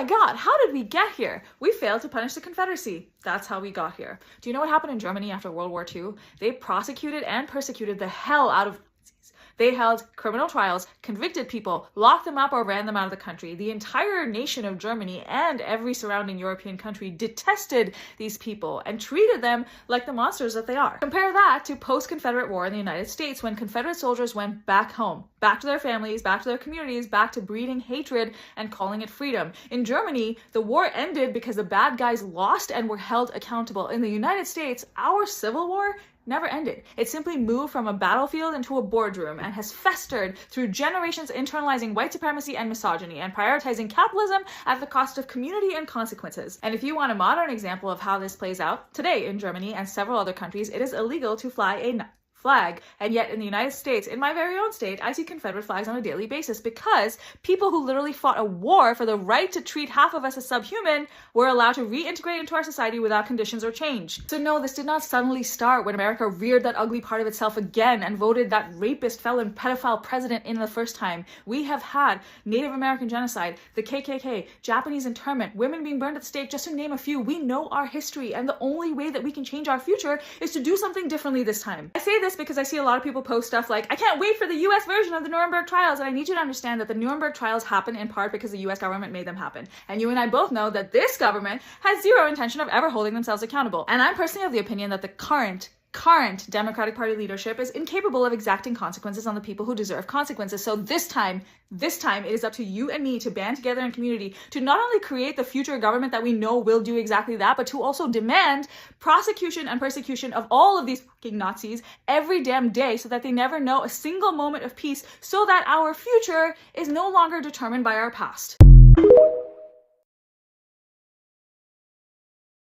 my God, how did we get here? We failed to punish the Confederacy. That's how we got here. Do you know what happened in Germany after World War II? They prosecuted and persecuted the hell out of Nazis. They held criminal trials, convicted people, locked them up or ran them out of the country. The entire nation of Germany and every surrounding European country detested these people and treated them like the monsters that they are. Compare that to post-Confederate war in the United States when Confederate soldiers went back home, back to their families, back to their communities, back to breeding hatred and calling it freedom. In Germany, the war ended because the bad guys lost and were held accountable. In the United States, our Civil War never ended. It simply moved from a battlefield into a boardroom and has festered through generations, internalizing white supremacy and misogyny and prioritizing capitalism at the cost of community and consequences. And if you want a modern example of how this plays out, today in Germany and several other countries, it is illegal to fly a flag. And yet in the United States, in my very own state, I see Confederate flags on a daily basis because people who literally fought a war for the right to treat half of us as subhuman were allowed to reintegrate into our society without conditions or change. So no, this did not suddenly start when America reared that ugly part of itself again and voted that rapist, felon, pedophile president in the first time. We have had Native American genocide, the KKK, Japanese internment, women being burned at the stake, just to name a few. We know our history, and the only way that we can change our future is to do something differently this time. I say this because I see a lot of people post stuff like, I can't wait for the US version of the Nuremberg trials, and I need you to understand that the Nuremberg trials happen in part because the US government made them happen. And you and I both know that this government has zero intention of ever holding themselves accountable. And I'm personally of the opinion that the current Democratic Party leadership is incapable of exacting consequences on the people who deserve consequences. So this time it is up to you and me to band together in community to not only create the future government that we know will do exactly that, but to also demand prosecution and persecution of all of these fucking Nazis every damn day so that they never know a single moment of peace, so that our future is no longer determined by our past.